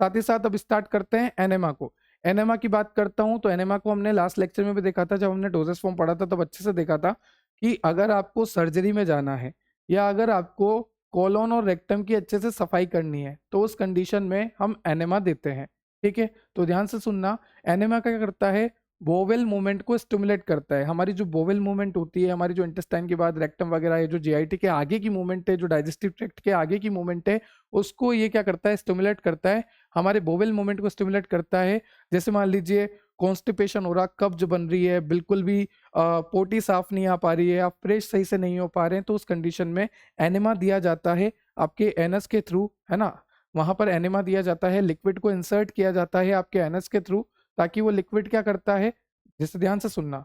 साथ ही साथ अब स्टार्ट करते हैं एनेमा को। एनेमा की बात करता हूं तो एनेमा को हमने लास्ट लेक्चर में भी देखा था, जब हमने डोजेस फॉर्म पढ़ा था तब अच्छे से देखा था कि अगर आपको सर्जरी में जाना है या अगर आपको कोलोन और रेक्टम की अच्छे से सफाई करनी है तो उस कंडीशन में हम एनेमा देते हैं। ठीक है, तो ध्यान से सुनना। एनेमा क्या करता है, बोवेल मूवमेंट को स्टिमुलेट करता है। हमारी जो बोवेल मूवमेंट होती है, हमारी जो इंटेस्टाइन के बाद रेक्टम वगैरह है, जो जीआईटी के आगे की मूवमेंट है, जो डाइजेस्टिव ट्रैक्ट के आगे की मूवमेंट है, उसको ये क्या करता है, स्टिमुलेट करता है। हमारे बोवेल मूवमेंट को स्टिमुलेट करता है। जैसे मान लीजिए कॉन्स्टिपेशन हो रहा, कब्ज बन रही है, बिल्कुल भी पोटी साफ नहीं आ पा रही है, आप फ्रेश सही से नहीं हो पा रहे हैं, तो उस कंडीशन में एनेमा दिया जाता है आपके एनस के थ्रू, है ना। वहां पर एनेमा दिया जाता है, लिक्विड को इंसर्ट किया जाता है आपके एनस के थ्रू, ताकि वो लिक्विड क्या करता है, जैसे ध्यान से सुनना,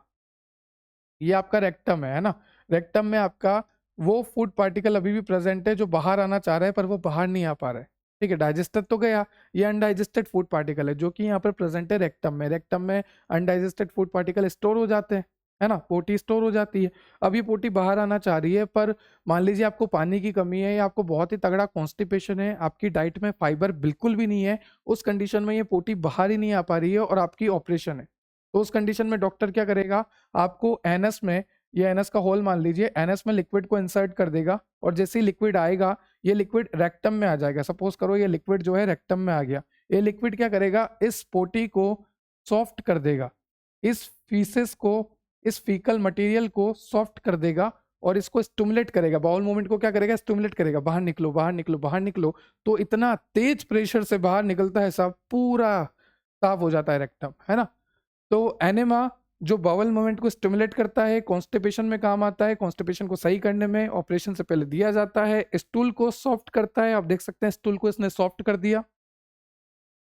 ये आपका रेक्टम है ना। रेक्टम में आपका वो फूड पार्टिकल अभी भी प्रेजेंट है जो बाहर आना चाह रहा है पर वो बाहर नहीं आ पा रहा है। ठीक है, डाइजेस्टर तो गया, ये अनडाइजेस्टेड फूड पार्टिकल है जो कि यहाँ पर प्रेजेंट है रेक्टम में। रेक्टम में अनडाइजेस्टेड फूड पार्टिकल स्टोर हो जाते हैं, है ना, पोटी स्टोर हो जाती है। अब ये पोटी बाहर आना चाह रही है, पर मान लीजिए आपको पानी की कमी है या आपको बहुत ही तगड़ा कॉन्स्टिपेशन है, आपकी डाइट में फाइबर बिल्कुल भी नहीं है, उस कंडीशन में ये पोटी बाहर ही नहीं आ पा रही है और आपकी ऑपरेशन है, तो उस कंडीशन में डॉक्टर क्या करेगा, आपको एनस में, ये एनस का होल मान लीजिए, एनस में लिक्विड को इंसर्ट कर देगा और जैसे ही लिक्विड आएगा, ये लिक्विड रेक्टम में आ जाएगा। सपोज करो ये लिक्विड जो है रेक्टम में आ गया, ये लिक्विड क्या करेगा, इस पोटी को सॉफ्ट कर देगा, इस फीसेस को, इस फीकल मटेरियल को सॉफ्ट कर देगा और इसको स्टिमुलेट करेगा। बाउल मूवमेंट को क्या करेगा, स्टिमुलेट करेगा, बाहर निकलो बाहर निकलो बाहर निकलो। तो इतना तेज प्रेशर से बाहर निकलता है, सब पूरा साफ हो जाता है रेक्टम, है ना। तो एनेमा जो बाउल मूवमेंट को स्टिमुलेट करता है, कॉन्स्टिपेशन में काम आता है, कॉन्स्टिपेशन को सही करने में ऑपरेशन से पहले दिया जाता है। स्टूल को सॉफ्ट करता है, आप देख सकते हैं स्टूल को इसने सॉफ्ट कर दिया।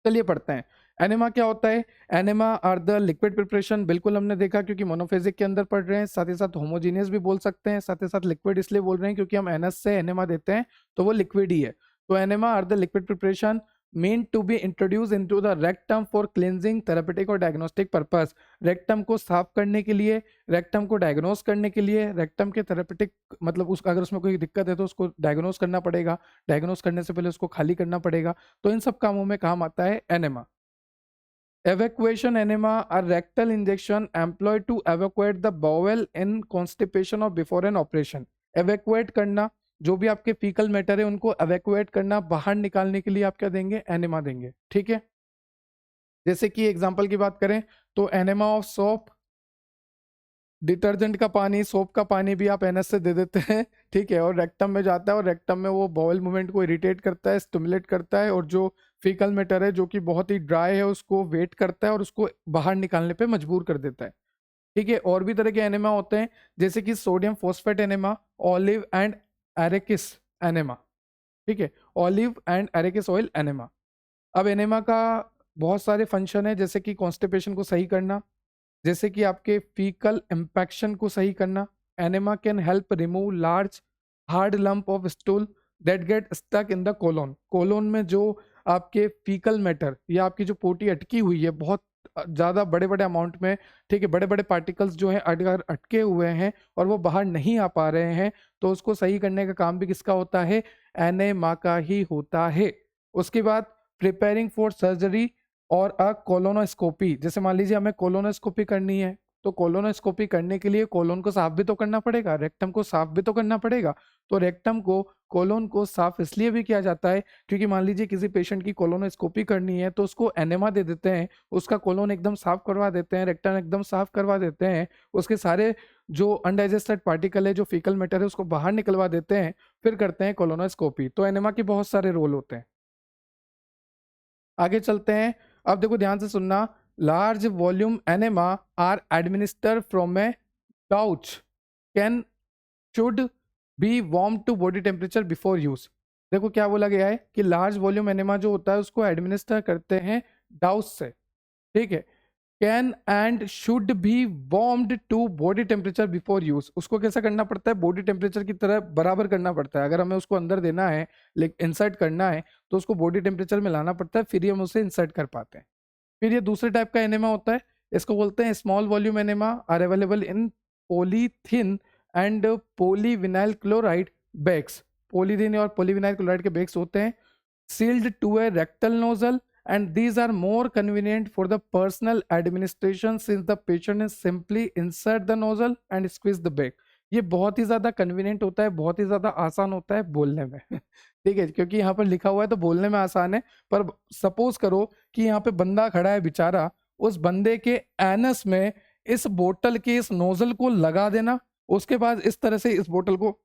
चलिए पढ़ते हैं एनेमा क्या होता है। Enema are the liquid preparation, बिल्कुल हमने देखा क्योंकि मोनोफेजिक के अंदर पढ़ रहे हैं, साथ ही साथ होमोजीनियस भी बोल सकते हैं, साथ ही साथ लिक्विड इसलिए बोल रहे हैं क्योंकि हम एनएस से एनेमा देते हैं तो वो लिक्विड ही है। तो enema are the liquid preparation meant to be introduced into the rectum for cleansing, therapeutic और diagnostic purpose। रेक्टम को साफ करने के लिए, रेक्टम को डायग्नोस करने के लिए, रेक्टम के थेरेपेटिक मतलब उस अगर उसमें कोई दिक्कत है तो उसको डायग्नोस करना पड़ेगा, डायग्नोस करने से पहले उसको खाली करना पड़ेगा, तो इन सब कामों में काम आता है enema. Evacuation enema are rectal injection employed to evacuate the bowel in constipation or before an operation। evacuate करना, जो भी आपके फीकल मैटर है उनको evacuate करना, बाहर निकालने के लिए आप क्या देंगे, एनेमा देंगे। ठीक है, जैसे कि एग्जांपल की बात करें तो एनेमा ऑफ सोप, डिटर्जेंट का पानी, सोप का पानी भी आप एनएस से दे देते हैं। ठीक है, और रेक्टम में जाता है और रेक्टम में वो बॉयल मूवमेंट को इरिटेट करता है, स्टिमुलेट करता है, और जो फीकल मैटर है जो कि बहुत ही ड्राई है उसको वेट करता है और उसको बाहर निकालने पे मजबूर कर देता है। ठीक है, और भी तरह के एनेमा होते हैं जैसे कि sodium phosphate enema, olive and arachis enema. ठीक है, olive and arachis oil enema. अब एनेमा का बहुत सारे फंक्शन है, जैसे कि कॉन्स्टिपेशन को सही करना, जैसे कि आपके फीकल इम्पैक्शन को सही करना। Enema can help remove large hard lump of stool that get stuck in the colon. Colon में जो आपके फीकल मैटर या आपकी जो पोटी अटकी हुई है बहुत ज़्यादा बड़े बड़े अमाउंट में, ठीक है, बड़े बड़े पार्टिकल्स जो हैं अगर अटके हुए हैं और वो बाहर नहीं आ पा रहे हैं, तो उसको सही करने का काम भी किसका होता है, एनेमा का ही होता है। उसके बाद प्रिपेयरिंग फॉर सर्जरी और कोलोनोस्कोपी, जैसे मान लीजिए हमें कोलोनोस्कोपी करनी है, तो कोलोनोस्कोपी करने के लिए कोलोन को साफ भी तो करना पड़ेगा, रेक्टम को साफ भी तो करना पड़ेगा। तो रेक्टम को, कोलोन को साफ इसलिए भी किया जाता है क्योंकि मान लीजिए किसी पेशेंट की कोलोनोस्कोपी करनी है तो उसको एनेमा दे देते हैं, उसका कोलोन एकदम साफ करवा देते हैं, रेक्टम एकदम साफ करवा देते हैं, उसके सारे जो अनडाइजेस्टेड पार्टिकल है, जो फीकल मैटर है, उसको बाहर निकलवा देते हैं, फिर करते हैं कोलोनोस्कोपी। तो एनेमा के बहुत सारे रोल होते हैं। आगे चलते हैं, अब देखो ध्यान से सुनना। Large volume enema are administer from a pouch can should be warm to body temperature before use. देखो क्या बोला गया है कि लार्ज वॉल्यूम एनेमा जो होता है उसको एडमिनिस्टर करते हैं डाउस से। ठीक है, can and should be warmed to body temperature before use. उसको कैसा करना पड़ता है, बॉडी टेम्परेचर की तरह बराबर करना पड़ता है। अगर हमें उसको अंदर देना है, इंसर्ट करना है, तो उसको बॉडी टेम्परेचर में लाना पड़ता है, फिर ही हम उसे इंसर्ट कर पाते हैं। फिर ये दूसरे टाइप का एनेमा होता है, इसको बोलते हैं small volume enema, are available in polythene and polyvinyl chloride bags. Polythene और पॉलीविनाइल क्लोराइड के बैग्स होते हैं, sealed to a rectal nozzle and these are more convenient for the personal administration since the patient is simply insert the nozzle and squeeze the bag. ये बहुत ही ज्यादा convenient होता है, बहुत ही ज्यादा आसान होता है बोलने में ठीक है, क्योंकि यहाँ पर लिखा हुआ है तो बोलने में आसान है, पर सपोज करो कि यहाँ पे बंदा खड़ा है बेचारा, उस बंदे के एनस में इस बोतल के इस नोजल को लगा देना, उसके बाद इस तरह से इस बोतल को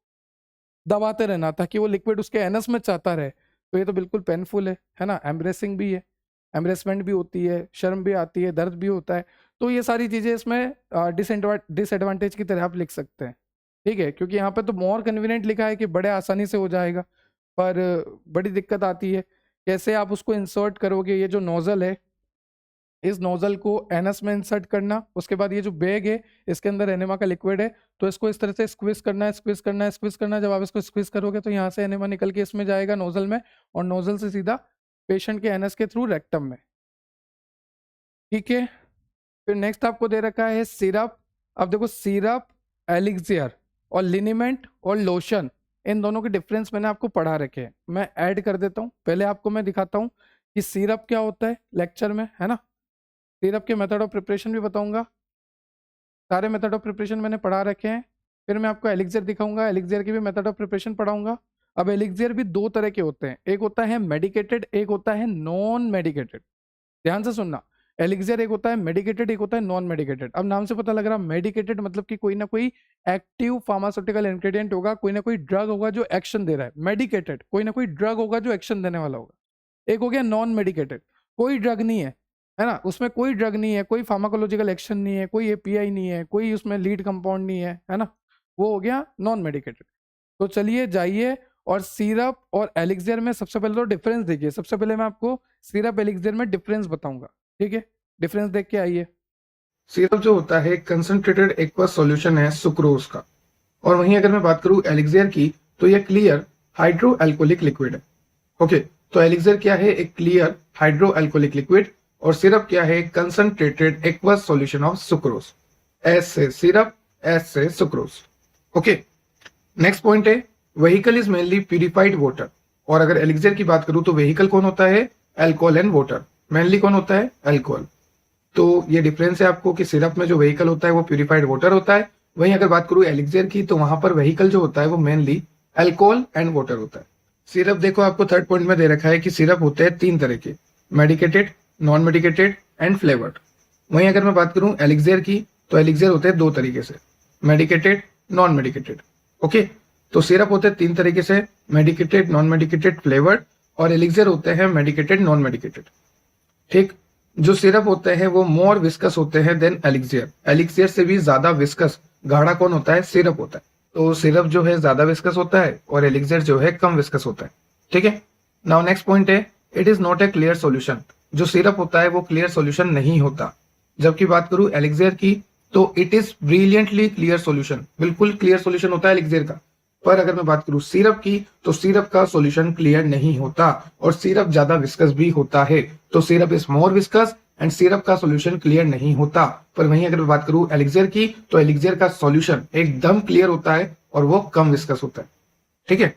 दबाते रहना ताकि वो लिक्विड उसके एनस में चाहता रहे, तो ये तो बिल्कुल पेनफुल है ना, एम्ब्रेसिंग भी है, एम्ब्रेसमेंट भी होती है, शर्म भी आती है, दर्द भी होता है, तो ये सारी चीजें इसमें डिसएडवांटेज की तरह आप लिख सकते हैं, ठीक है, क्योंकि यहाँ पे तो मोर कन्वीनियंट लिखा है कि बड़े आसानी से हो जाएगा, पर बड़ी दिक्कत आती है कैसे आप उसको इंसर्ट करोगे। ये जो नोजल है, इस नोजल को एनस में इंसर्ट करना, उसके बाद ये जो बैग है इसके अंदर एनेमा का लिक्विड है, तो इसको इस तरह से स्क्विज करना है, स्क्विज करना है, स्क्विज करना है। जब आप इसको स्क्विज करोगे तो यहाँ से एनेमा निकल के इसमें जाएगा नोजल में, और नोजल से सीधा पेशेंट के एनस के थ्रू रेक्टम में, ठीक है। फिर नेक्स्ट आपको दे रखा है सिरप। अब देखो सिरप, एलिक्सियर और लिनीमेंट और लोशन, इन दोनों के डिफरेंस मैंने आपको पढ़ा रखे हैं, मैं ऐड कर देता हूँ। पहले आपको मैं दिखाता हूँ कि सिरप क्या होता है लेक्चर में, है ना, सिरप के मेथड ऑफ प्रिपरेशन भी बताऊंगा, सारे मेथड ऑफ प्रिपरेशन मैंने पढ़ा रखे हैं। फिर मैं आपको एलिक्सियर दिखाऊंगा, एलिक्सियर की भी मेथड ऑफ प्रिपरेशन पढ़ाऊंगा। अब एलिक्सियर भी दो तरह के होते हैं, एक होता है मेडिकेटेड, एक होता है नॉन मेडिकेटेड। ध्यान से सुनना, एलिक्सियर एक होता है मेडिकेटेड, एक होता है नॉन मेडिकेटेड। अब नाम से पता लग रहा है मेडिकेटेड मतलब कि कोई ना कोई एक्टिव फार्मास्यूटिकल इंग्रेडिएंट होगा, कोई ना कोई ड्रग होगा जो एक्शन दे रहा है। मेडिकेटेड कोई ना कोई ड्रग होगा जो एक्शन देने वाला होगा। एक हो गया नॉन मेडिकेटेड, कोई ड्रग नहीं है ना, उसमें कोई ड्रग नहीं है, कोई फार्माकोलॉजिकल एक्शन नहीं है, कोई एपीआई नहीं है, कोई उसमें लीड कंपाउंड नहीं है ना, वो हो गया नॉन मेडिकेटेड। तो चलिए जाइए और सिरप और एलिक्सियर में सबसे पहले तो डिफरेंस देखिए। सबसे पहले मैं आपको सिरप एलिक्सियर में डिफरेंस बताऊंगा, ठीक है, डिफरेंस देख के आइए। सिरप जो होता है कंसंट्रेटेड एक्वस सॉल्यूशन है सुक्रोज का, और वहीं अगर मैं बात करूं एलिक्सियर की तो यह क्लियर हाइड्रो अल्कोहलिक लिक्विड है। ओके, तो एलिक्सियर क्या है, एक क्लियर हाइड्रो अल्कोहलिक लिक्विड, और सिरप क्या है, concentrated aqueous solution of sucrose. S से सिरप, एस से सुक्रोज। ओके, नेक्स्ट पॉइंट है vehicle is mainly purified water, और अगर एलिक्सियर की बात करूं तो व्हीकल कौन होता है, अल्कोहल एंड वाटर। मेनली कौन होता है, अल्कोहल। तो ये डिफरेंस है आपको कि सिरप में जो व्हीकल होता है वो प्यूरिफाइड वाटर होता है, वहीं अगर बात करूं एलिक्सियर की तो वहां पर व्हीकल जो होता है वो मेनली अल्कोहल एंड वाटर होता है। सिरप देखो आपको थर्ड पॉइंट में दे रखा है कि सिरप होते हैं तीन तरह के, medicated, non medicated and flavoured. वहीं अगर मैं बात करूं एलिक्सियर की तो एलिक्सियर होते हैं दो तरीके से, मेडिकेटेड, नॉन मेडिकेटेड। ओके, तो सिरप होते हैं तीन तरीके से, मेडिकेटेड, नॉन मेडिकेटेड, फ्लेवर्ड, और एलिक्सियर होते हैं मेडिकेटेड, नॉन मेडिकेटेड। ठीक, जो सिरप होते हैं वो मोर विस्कस होते हैं देन एलिक्सियर। एलिक्सियर से भी ज्यादा विस्कस गाढ़ा कौन होता है, सिरप होता है। तो सिरप जो है ज्यादा विस्कस होता है और एलिक्सियर जो है कम विस्कस होता है। ठीक है, नाउ नेक्स्ट पॉइंट है it is not a clear solution. जो सिरप होता है वो क्लियर सॉल्यूशन नहीं होता, जबकि बात करूं एलिक्सियर की तो it is brilliantly clear solution. बिल्कुल क्लियर सॉल्यूशन होता है एलिक्सियर का। पर अगर मैं बात करूं सिरप की तो सिरप का सॉल्यूशन क्लियर नहीं होता और सिरप ज्यादा विस्कस भी होता है। तो syrup is more viscous and syrup का सॉल्यूशन क्लियर नहीं होता। पर वहीं अगर मैं बात करूं एलिक्सियर की तो एलिक्सियर का सॉल्यूशन एकदम क्लियर होता है और वो कम विस्कस होता है। ठीक है,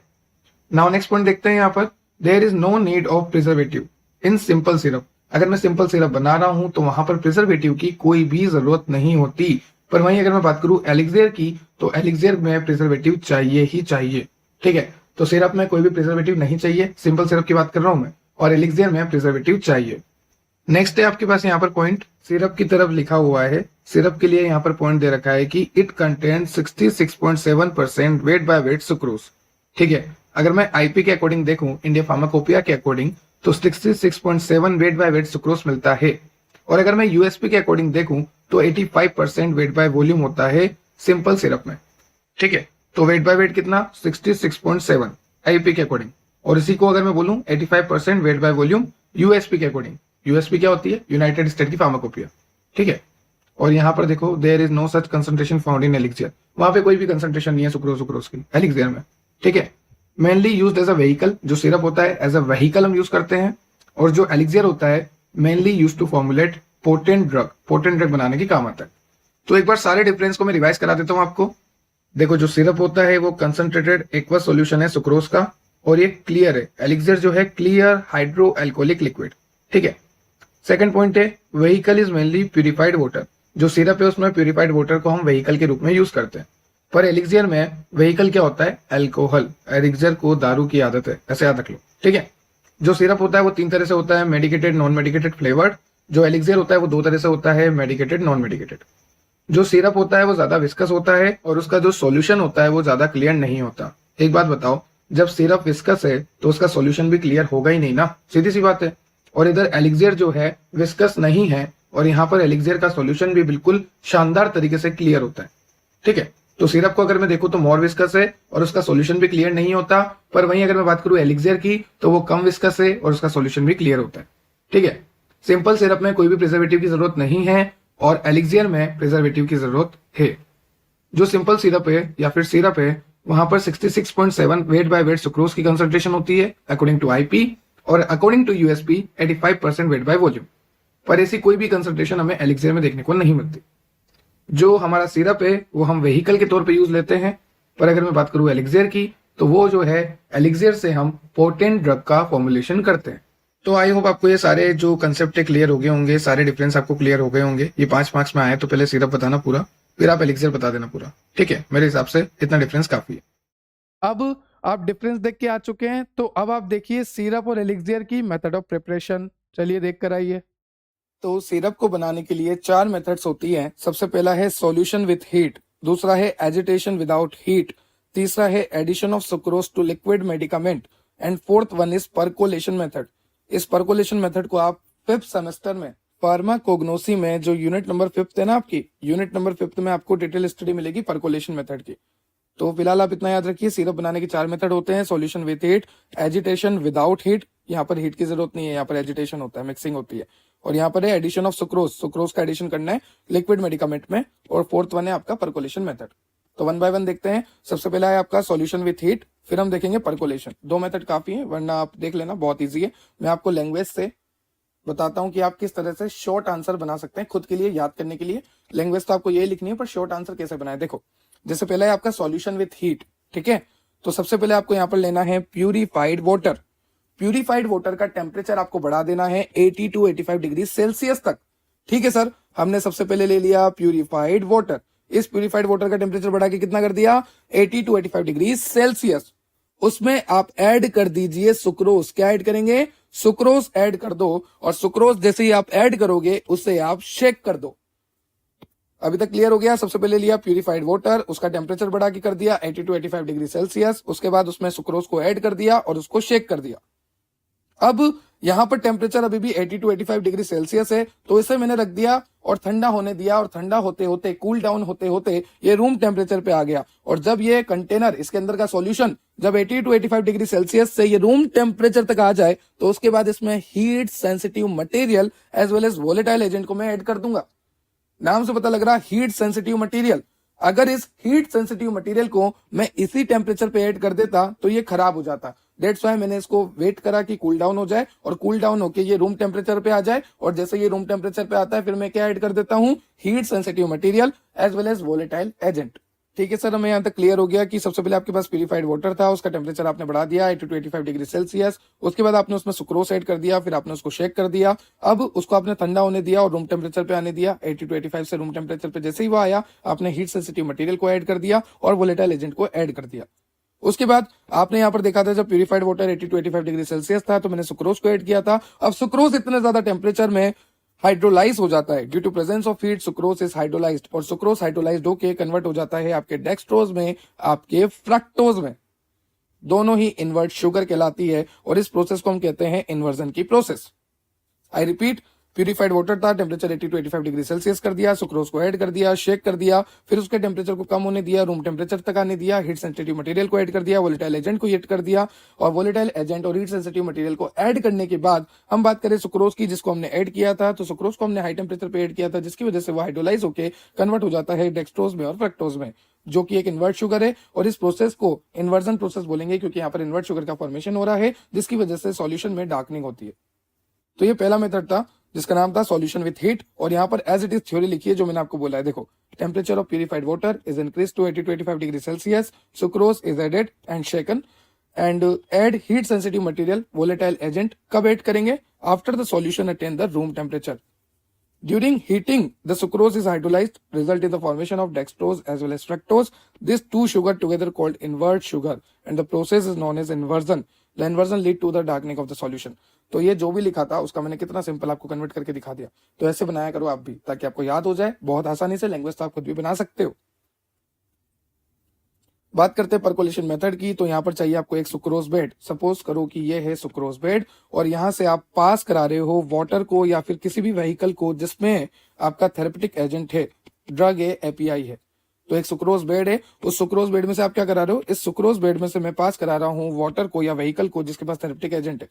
नाउ नेक्स्ट पॉइंट देखते हैं यहाँ पर, there is no need of preservative in simple syrup. अगर मैं सिंपल सिरप बना रहा हूं तो वहां पर प्रिजर्वेटिव की कोई भी जरूरत नहीं होती। पर वहीं अगर मैं बात करूं एलिक्सियर की तो एलिक्सियर में प्रिजर्वेटिव चाहिए ही चाहिए। ठीक है, तो सिरप में कोई भी प्रिजर्वेटिव नहीं चाहिए, सिंपल सिरप की बात कर रहा हूं मैं, और एलिक्सियर में प्रिजर्वेटिव चाहिए। नेक्स्ट है आपके पास यहाँ पर पॉइंट, सिरप की तरफ लिखा हुआ है, सिरप के लिए यहाँ पर पॉइंट दे रखा है कि it contain 66.7% weight by weight sucrose. ठीक है, अगर मैं आईपी के अकॉर्डिंग देखूं, इंडिया फार्माकोपिया के अकॉर्डिंग, तो 66.7 वेट बाय वेट सुक्रोज मिलता है। और अगर मैं यूएसपी के अकॉर्डिंग देखूं तो 85% वेट बाय वॉल्यूम होता है सिंपल सिरप में। ठीक है, तो वेट बाय वेट कितना, 66.7 आईपी के अकॉर्डिंग। और इसी को अगर मैं बोलूं 85% वेट बाय वॉल्यूम यूएसपी के अकॉर्डिंग। यूएसपी क्या होती है, यूनाइटेड स्टेट की फार्माकोपिया। ठीक है, और यहाँ पर देखो there is no such concentration found in elixir. वहां पे कोई भी कंसंट्रेशन नहीं है सुक्रोज की एलिक्सियर में। ठीक है, mainly used as a vehicle, जो सिरप होता है एज अ व्हीकल हम यूज करते हैं, और जो एलिक्सियर होता है mainly use to formulate potent drug बनाने की काम आता है। तो एक बार सारे डिफरेंस को मैं रिवाइज करा देता हूं आपको। देखो, जो सिरप होता है वो कंसंट्रेटेड एक्वस सॉल्यूशन है सुक्रोज का, और ये क्लियर है। एलिक्सियर जो है क्लियर हाइड्रो अल्कोहलिक लिक्विड। ठीक है। सेकंड पॉइंट है vehicle is mainly purified water. जो सिरप है उसमें प्यूरिफाइड वाटर को हम व्हीकल के रूप में यूज करते हैं। पर एलिक्सियर में व्हीकल क्या होता है? अल्कोहल। एलिक्सियर को दारू की आदत है, ऐसे याद रख लो। ठीक है। जो सिरप होता है वो 3 तरह से होता है, मेडिकेटेड, नॉन मेडिकेटेड, फ्लेवर्ड। जो एलिक्सियर होता है वो 2 तरह से होता है, मेडिकेटेड, नॉन मेडिकेटेड। जो सिरप होता है वो ज्यादा विस्कस होता है और उसका जो सॉल्यूशन होता है वो ज्यादा क्लियर नहीं होता। एक बात बताओ, जब सिरप विस्कस है तो उसका सॉल्यूशन भी क्लियर होगा ही नहीं ना, सीधी सी बात है। और इधर एलिक्सियर जो है विस्कस नहीं है और यहाँ पर एलिक्सियर का सॉल्यूशन भी बिल्कुल शानदार तरीके से क्लियर होता है। ठीक है। तो सिरप को अगर मैं देखूं तो मोर विस्कस है और उसका सॉल्यूशन भी क्लियर नहीं होता। पर वहीं अगर मैं बात करूं एलिक्सियर की तो वो कम विस्कस है और उसका सॉल्यूशन भी क्लियर होता है। ठीक है। सिंपल सिरप में कोई भी प्रिजर्वेटिव की जरूरत नहीं है और एलिक्सियर में प्रिजर्वेटिव की जरूरत है। जो सिंपल सिरप है या फिर सिरप है वहां पर 66.7 वेट बाय वेट सुक्रोज की कंसंट्रेशन होती है अकॉर्डिंग टू आईपी और according to USP 85% weight by volume. पर ऐसी कोई भी कंसंट्रेशन हमें एलिक्सियर में देखने को नहीं मिलती। जो हमारा सिरप है वो हम व्हीकल के तौर पे यूज लेते हैं। पर अगर मैं बात करूं एलिक्सियर की तो वो जो है एलिक्सियर से हम पोटेंट ड्रग का फॉर्मुलेशन करते हैं। तो आई होप आपको ये सारे जो कंसेप्ट क्लियर हो गए होंगे, सारे डिफरेंस आपको क्लियर हो गए होंगे। ये 5 मार्क्स में आए तो पहले सिरप बताना पूरा, फिर आप एलिक्सियर बता देना पूरा। ठीक है। मेरे हिसाब से इतना डिफरेंस काफी है। अब आप डिफरेंस देख के आ चुके हैं, तो अब आप देखिए सिरप और एलिक्सियर की मेथड ऑफ प्रिपरेशन। चलिए देख कर आइए। तो सिरप को बनाने के लिए 4 मेथड्स होती हैं। सबसे पहला है सॉल्यूशन विथ हीट, दूसरा है एजिटेशन विदाउट हीट, तीसरा है addition of sucrose to liquid medicament and fourth one is percolation method. इस परकोलेशन मेथड को आप 5th सेमेस्टर में फार्माकोग्नोसी में जो यूनिट नंबर 5th है ना आपकी, यूनिट नंबर 5th में आपको डिटेल स्टडी मिलेगी परकोलेशन मेथड की। तो फिलहाल आप इतना याद रखिए, सिरप बनाने के 4 मेथड होते हैं, solution with heat, agitation without heat, यहाँ पर हीट की जरूरत नहीं है, यहाँ पर एजिटेशन होता है, मिक्सिंग होती है, और यहाँ पर है एडिशन ऑफ सुक्रोज, सुक्रोज का एडिशन करना है लिक्विड मेडिकामेंट में, और फोर्थ वन है आपका परकोलेशन मेथड। तो वन बाय वन देखते हैं। सबसे पहला है आपका सॉल्यूशन विथ हीट, फिर हम देखेंगे परकोलेशन। 2 मेथड काफी है, वरना आप देख लेना, बहुत ईजी है। मैं आपको लैंग्वेज से बताता हूं कि आप किस तरह से शॉर्ट आंसर बना सकते हैं खुद के लिए याद करने के लिए। लैंग्वेज तो आपको यही लिखनी है, पर शॉर्ट आंसर कैसे बनाए देखो। जैसे पहला है आपका सॉल्यूशन विथ हीट। ठीक है। तो सबसे पहले आपको यहाँ पर लेना है प्यूरिफाइड वाटर। प्यूरिफाइड वाटर का टेम्परेचर आपको बढ़ा देना है 80 to 85 डिग्री सेल्सियस तक। ठीक है सर, हमने सबसे पहले ले लिया प्यूरिफाइड वाटर। इस प्यूरिफाइड वाटर का टेम्परेचर बढ़ा के कितना कर दिया? 80 to 85 डिग्री सेल्सियस। उसमें आप ऐड कर दीजिए सुक्रोज। क्या ऐड करेंगे? सुक्रोज ऐड कर दो, और सुक्रोज जैसे ही आप ऐड करोगे उससे आप शेक कर दो। अभी तक क्लियर हो गया? सबसे पहले लिया प्यूरिफाइड वाटर, उसका टेम्परेचर बढ़ा के कर दिया 80 to 85 डिग्री सेल्सियस। उसके बाद उसमें सुक्रोज को ऐड कर दिया और उसको शेक कर दिया। अब यहां पर टेम्परेचर अभी भी 80 to 85 डिग्री सेल्सियस है, तो इसे मैंने रख दिया और ठंडा होने दिया, और ठंडा होते होते, कूल डाउन होते होते ये रूम टेम्परेचर पे आ गया। और जब ये कंटेनर, इसके अंदर का सॉल्यूशन जब 80 to 85 डिग्री सेल्सियस से ये रूम टेम्परेचर तक आ जाए, तो उसके बाद इसमें heat sensitive material as well as volatile agent को मैं ऐड कर दूंगा। नाम से पता लग रहा हीट सेंसिटिव मटेरियल। अगर इस हीट सेंसिटिव मटेरियल को मैं इसी टेम्परेचर पे ऐड कर देता तो ये खराब हो जाता। डेट्स वाई मैंने इसको वेट करा कि कूल डाउन हो जाए, और कूल डाउन होके ये रूम टेम्परेचर पे आ जाए, और जैसे ये रूम टेम्परेचर पे आता है फिर मैं क्या ऐड कर देता हूँ? Heat sensitive material as well as volatile agent. ठीक है सर, हमें यहाँ तक क्लियर हो गया कि सबसे पहले आपके पास प्यूरिफाइड वाटर था, उसका टेम्परेचर आपने बढ़ा दिया 80 to 85 डिग्री सेल्सियस। उसके बाद आपने उसमें सुक्रोज ऐड कर दिया, फिर आपने उसको शेक कर दिया। अब उसको आपने ठंडा होने दिया और रूम टेम्परेचर पे आने दिया 80 to 85 से रूम टेम्परेचर पे। जैसे ही वो आया आपने हीट सेंसिटिव मटेरियल को ऐड कर दिया और वोलेटाइल एजेंट को ऐड कर दिया। उसके बाद आपने यहाँ पर देखा था जब purified water 80 to 85 degree Celsius था तो मैंने सुक्रोज को ऐड किया था। अब सुक्रोज इतने ज्यादा टेम्परेचर में हाइड्रोलाइज हो जाता है। Due to presence of heat sucrose is hydrolysed, और सुक्रोज हाइड्रोलाइज्ड होके कन्वर्ट हो जाता है आपके डेक्सट्रोज में, आपके फ्रक्टोज में। दोनों ही इन्वर्ट शुगर कहलाती है, और इस प्रोसेस को हम कहते हैं इन्वर्जन की process. I repeat, purified water था, टेम्परेचर 80 to 85 डिग्री सेल्सियस कर दिया, सुक्रोज को ऐड कर दिया, शेक कर दिया, फिर उसके टेम्परेचर को कम होने दिया, रूम टेम्परेचर तक आने दिया, हीट सेंसिटिव मटेरियल को ऐड कर दिया, वोलेटाइल एजेंट को ऐड कर दिया, और वोलेटाइल एजेंट और हीट सेंसिटिव मटेरियल को ऐड करने के बाद हम बात करें सुक्रोज की, जिसको हमने ऐड किया था, तो सुक्रोज को हमने हाई टेम्परेचर पे ऐड किया था, जिसकी वजह से वो हाइड्रोलाइज होकर कन्वर्ट हो जाता है डेक्सट्रोज में और फ्रक्टोज में, जो कि एक इन्वर्ट शुगर है। और इस प्रोसेस को इन्वर्जन प्रोसेस बोलेंगे, क्योंकि यहाँ पर इन्वर्ट शुगर का फॉर्मेशन हो रहा है, जिसकी वजह से सॉल्यूशन में डार्कनिंग होती है। तो ये पहला मेथड था जिसका नाम था सॉल्यूशन विथ हीट, और यहाँ पर एज इट इज थ्योरी लिखिए जो मैंने आपको बोला है। देखो, temperature of purified water is increase to 80 to 85 degree Celsius, sucrose is added and shaken, and add heat sensitive material volatile agent. कब ऐड करेंगे? after the solution attain the room temperature. During heating, the sucrose is hydrolyzed, result in the formation of dextrose as well as fructose. These two sugar together called invert sugar, and the process is known as inversion. The inversion lead to the darkening of the solution. तो ये जो भी लिखा था उसका मैंने कितना simple आपको कन्वर्ट करके दिखा दिया। तो ऐसे बनाया करो आप भी, ताकि आपको याद हो जाए बहुत आसानी से। लैंग्वेज तो आप खुद भी बना सकते हो। बात करते हैं परकोलेशन मेथड की, तो यहाँ पर चाहिए आपको एक सुक्रोज बेड। सपोज करो कि ये है सुक्रोज बेड, और यहाँ से आप पास करा रहे हो वाटर को या फिर किसी भी व्हीकल को जिसमें आपका थेरेपेटिक एजेंट है, ड्रग है, एपीआई है। तो एक सुक्रोज बेड है, उस सुक्रोज बेड में से आप क्या करा रहे हो, इस सुक्रोज बेड में से मैं पास करा रहा हूँ वाटर को या व्हीकल को जिसके पास थेरेपेटिक एजेंट है।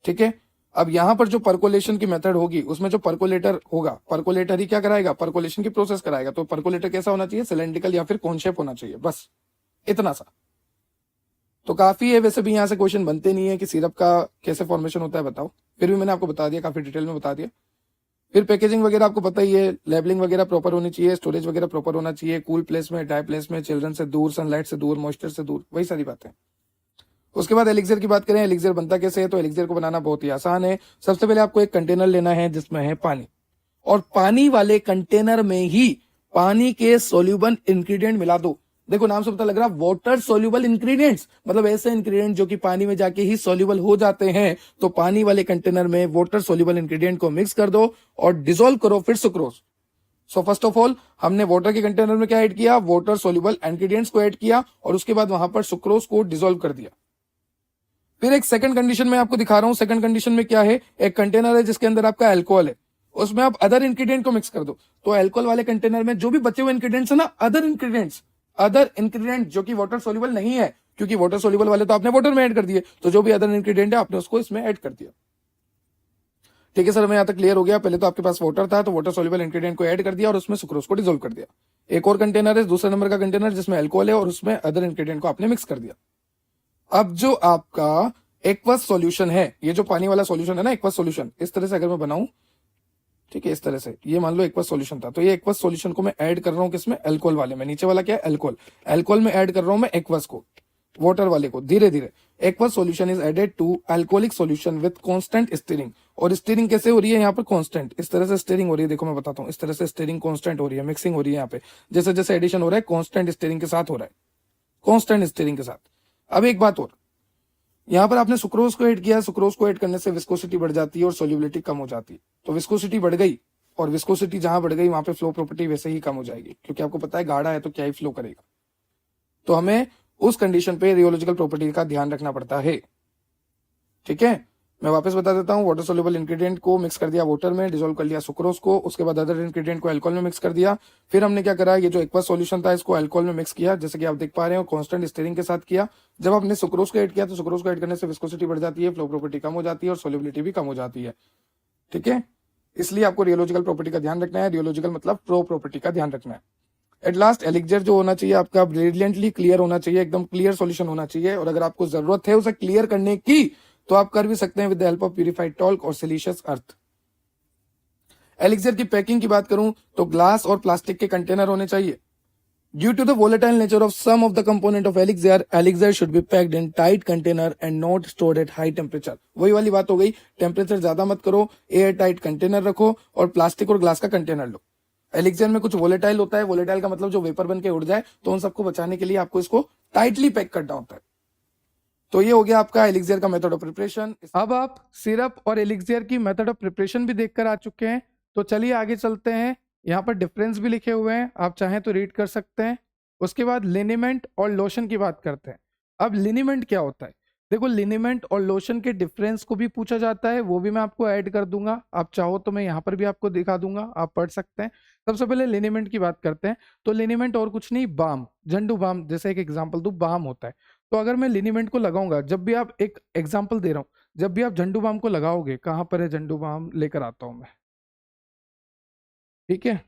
ठीक है, अब यहाँ पर जो परकोलेशन की मेथड होगी उसमें जो परकोलेटर होगा, परकोलेटर ही क्या कराएगा, परकोलेशन की प्रोसेस कराएगा। तो परकोलेटर कैसा होना चाहिए, सिलेंड्रिकल या फिर कोन शेप होना चाहिए, बस इतना सा। तो काफी है, वैसे भी यहाँ से क्वेश्चन बनते नहीं है कि सिरप का कैसे फॉर्मेशन होता है बताओ, फिर भी मैंने आपको बता दिया, काफी डिटेल में बता दिया। फिर पैकेजिंग वगैरह आपको पता ही है, लेबलिंग वगैरह प्रॉपर होनी चाहिए, स्टोरेज वगैरह प्रॉपर होना चाहिए, कूल प्लेस में, ड्राई प्लेस में, चिल्ड्रन से दूर, सनलाइट से दूर, मॉइस्चर से दूर, वही सारी बातें। उसके बाद एलिक्सर की बात करें, एलिक्सर बनता कैसे है, तो एलिक्सर को बनाना बहुत ही आसान है। सबसे पहले आपको एक कंटेनर लेना है जिसमें है पानी, और पानी वाले कंटेनर में ही पानी के सोल्यूबल इंग्रेडिएंट मिला दो। देखो नाम से पता लग रहा है वाटर सोल्यूबल इंग्रेडिएंट्स, मतलब ऐसे इंग्रेडिएंट जो कि पानी में जाके ही सोल्यूबल हो जाते हैं। तो पानी वाले कंटेनर में वाटर सोल्यूबल इंग्रेडिएंट को मिक्स कर दो और डिसॉल्व करो फिर sucrose. So first of all हमने वाटर के कंटेनर में क्या ऐड किया, वाटर सोल्यूबल इंग्रेडिएंट्स को ऐड किया, और उसके बाद वहां पर सुक्रोज को डिसॉल्व कर दिया। फिर एक सेकंड कंडीशन में आपको दिखा रहा हूं। सेकंड कंडीशन में क्या है, एक कंटेनर है जिसके अंदर आपका अल्कोहल है, उसमें आप अदर इंग्रेडिएंट को मिक्स कर दो। तो अल्कोहल वाले कंटेनर में जो भी बचे हुए इंग्रेडिएंट्स है ना, अदर इंग्रेडिएंट जो कि वाटर सोल्यूबल नहीं है, क्योंकि वाटर सोल्यूबल वाले तो आपने वाटर में ऐड कर दिए, तो जो भी अदर इंग्रेडिएंट है आपने उसको इसमें ऐड कर दिया। ठीक है सर, हमें यहाँ तक क्लियर हो गया। पहले तो आपके पास वाटर था, तो वाटर सोल्यूबल इंग्रेडिएंट को ऐड कर दिया और उसमें सुक्रोज को डिसॉल्व कर दिया। एक और कंटेनर है, दूसरे नंबर का कंटेनर, जिसमें अल्कोहल है और उसमें अदर इंग्रेडिएंट को आपने मिक्स कर दिया। अब जो आपका एक्वस सॉल्यूशन है, ये जो पानी वाला सॉल्यूशन है ना, एक्वस सॉल्यूशन, इस तरह से अगर मैं बनाऊं, ठीक है, इस तरह से, ये मान लो एक्वस सॉल्यूशन था, तो ये एक्वस सॉल्यूशन को मैं ऐड कर रहा हूं किसमें, अल्कोहल वाले में। नीचे वाला क्या है, अल्कोहल, अल्कोहल में ऐड कर रहा हूं मैं एक्वस को, वाटर वाले को। धीरे धीरे aqueous solution is added to alcoholic solution with constant stirring. और स्टीयरिंग कैसे हो रही है यहाँ पर, कांस्टेंट, इस तरह से स्टीयरिंग हो रही है। देखो मैं बताता हूँ, इस तरह से स्टीयरिंग कांस्टेंट हो रही है, मिक्सिंग हो रही है यहाँ पे, जैसे जैसे एडिशन हो रहा है कांस्टेंट स्टीयरिंग के साथ हो रहा है, कांस्टेंट स्टीयरिंग के साथ। अब एक बात और, यहाँ पर आपने सुक्रोज को ऐड किया, सुक्रोज को ऐड करने से विस्कोसिटी बढ़ जाती है और सोल्यूबिलिटी कम हो जाती है। तो विस्कोसिटी बढ़ गई, और विस्कोसिटी जहां बढ़ गई वहां पे फ्लो प्रॉपर्टी वैसे ही कम हो जाएगी, क्योंकि आपको पता है गाढ़ा है तो क्या ही फ्लो करेगा। तो हमें उस कंडीशन पे रियोलॉजिकल प्रॉपर्टी का ध्यान रखना पड़ता है। ठीक है, मैं वापस बता देता हूँ। वाटर सोल्यूबल इंग्रेडिएंट को मिक्स कर दिया वाटर में, डिसॉल्व कर लिया सुक्रोज को, उसके बाद अदर इंग्रेडिएंट को अल्कोहल में मिक्स कर दिया। फिर हमने क्या करा, ये जो एक्वस सॉल्यूशन था इसको अल्कोहल में मिक्स किया, जैसे कि आप देख पा रहे हो, कांस्टेंट स्टीयरिंग के साथ किया। जब आपने सुक्रोज को ऐड किया, तो सुक्रोज को ऐड करने से विस्कोसिटी बढ़ जाती है, फ्लो प्रॉपर्टी कम हो जाती है और सोल्यूबिलिटी भी कम हो जाती है। ठीक है, इसलिए आपको रियोलॉजिकल प्रॉपर्टी का ध्यान रखना है। रियोलॉजिकल मतलब प्रो प्रॉपर्टी का ध्यान रखना है। एट लास्ट एलिक्सर जो होना चाहिए आपका ब्रिलियंटली क्लियर होना चाहिए, एकदम क्लियर सॉल्यूशन होना चाहिए। और अगर आपको जरूरत है उसे क्लियर करने की, तो आप कर भी सकते हैं with the help of purified talk और सिलिशियस अर्थ। एलिक्सर की पैकिंग की बात करूं तो ग्लास और प्लास्टिक के कंटेनर होने चाहिए। Due to the volatile nature of some of the component of elixir, elixir should be packed in tight container and not stored at high temperature. वही वाली बात हो गई, टेम्परेचर ज्यादा मत करो, एयर टाइट कंटेनर रखो और प्लास्टिक और ग्लास का कंटेनर लो। एलिक्सर में कुछ वोलेटाइल होता है, वोलेटाइल का मतलब जो वेपर बन के उड़ जाए, तो उन सबको बचाने के लिए आपको इसको टाइटली पैक करना होता है। तो ये हो गया आपका एलिक्सर का मेथड ऑफ प्रिपरेशन। अब आप सिरप और एलिक्सर की मेथड ऑफ प्रिपरेशन भी देखकर आ चुके हैं, तो चलिए आगे चलते हैं। यहाँ पर डिफरेंस भी लिखे हुए हैं, आप चाहें तो रीड कर सकते हैं। उसके बाद लिनीमेंट और लोशन की बात करते हैं। अब लिनीमेंट क्या होता है, देखो लिनीमेंट और लोशन के डिफरेंस को भी पूछा जाता है, वो भी मैं आपको ऐड कर दूंगा। आप चाहो तो मैं यहाँ पर भी आपको दिखा दूंगा, आप पढ़ सकते हैं। सबसे पहले लिनीमेंट की बात करते हैं। तो लिनीमेंट और कुछ नहीं, बाम, झंडू बाम, जैसे एक एग्जाम्पल दूं, बाम होता है। तो अगर मैं लिनीमेंट को लगाऊंगा, जब भी आप, एक एग्जाम्पल दे रहा हूँ, जब भी आप झंडू बाम को लगाओगे, कहाँ पर है झंडू बाम, लेकर आता हूं मैं। ठीक है,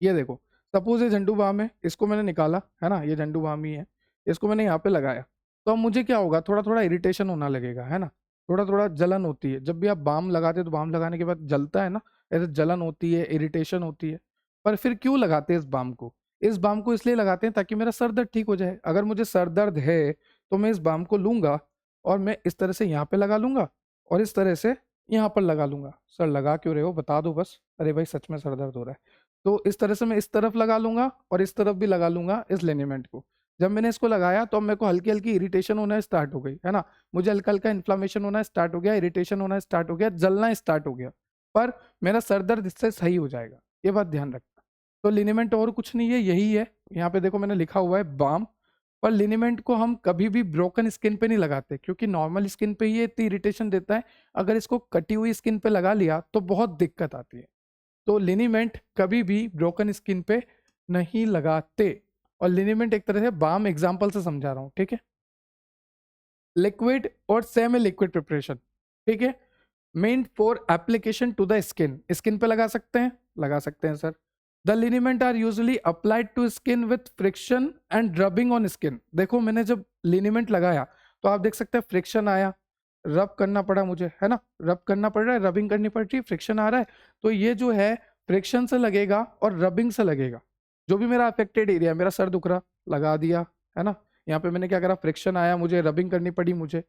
ये देखो, सपोज ये झंडू बाम है, इसको मैंने निकाला है ना, ये झंडू बाम ही है, इसको मैंने यहाँ पे लगाया, तो अब मुझे क्या होगा, थोड़ा थोड़ा इरिटेशन होना लगेगा, है ना, थोड़ा थोड़ा जलन होती है। जब भी आप बाम लगाते हैं तो बाम लगाने के बाद जलता है ना, ऐसे जलन होती है, इरिटेशन होती है। पर फिर क्यों लगाते हैं इस बाम को, इस बाम को इसलिए लगाते हैं ताकि मेरा सर दर्द ठीक हो जाए। अगर मुझे सर दर्द है तो मैं इस बाम को लूंगा और मैं इस तरह से यहाँ पे लगा लूंगा, और इस तरह से यहाँ पर लगा लूंगा। सर लगा क्यों रहे हो, बता दो बस। अरे भाई सच में सर दर्द हो रहा है। तो इस तरह से मैं इस तरफ लगा लूंगा और इस तरफ भी लगा लूंगा इस लिनीमेंट को। जब मैंने इसको लगाया तो अब मेरे को हल्की हल्की इरिटेशन होना स्टार्ट हो गई, है ना। मुझे हल्का हल्का इन्फ्लामेशन होना स्टार्ट हो गया, इरिटेशन होना स्टार्ट हो गया, जलना स्टार्ट हो गया, पर मेरा सर दर्द इससे सही हो जाएगा, ये बात ध्यान रखना। तो लिनीमेंट और कुछ नहीं है, यही है। यहाँ पे देखो मैंने लिखा हुआ है बाम। पर लिनीमेंट को हम कभी भी ब्रोकन स्किन पे नहीं लगाते, क्योंकि नॉर्मल स्किन पे ये इतनी इरिटेशन देता है। अगर इसको कटी हुई स्किन पे लगा लिया तो बहुत दिक्कत आती है। तो लिनीमेंट कभी भी ब्रोकन स्किन पे नहीं लगाते। और लिनीमेंट एक तरह से बाम एग्जाम्पल से समझा रहा हूँ, ठीक है। लिक्विड और सेमी लिक्विड प्रिपरेशन, ठीक है, meant for application to the skin. Skin पे लगा सकते हैं sir. The liniment are usually applied to skin with friction and rubbing on skin. देखो मैंने जब लिनीमेंट लगाया तो आप देख सकते हैं फ्रिक्शन आया, रब करना पड़ा मुझे, है ना, रब करना पड़ रहा है, रबिंग करनी पड़ रही है, फ्रिक्शन आ रहा है। तो ये जो है फ्रिक्शन से लगेगा और रबिंग से लगेगा। जो भी मेरा अफेक्टेड एरिया है, मेरा सर दुख रहा, लगा दिया, है ना। यहाँ पे मैंने क्या करा, फ्रिक्शन आया, मुझे रबिंग करनी पड़ी मुझे,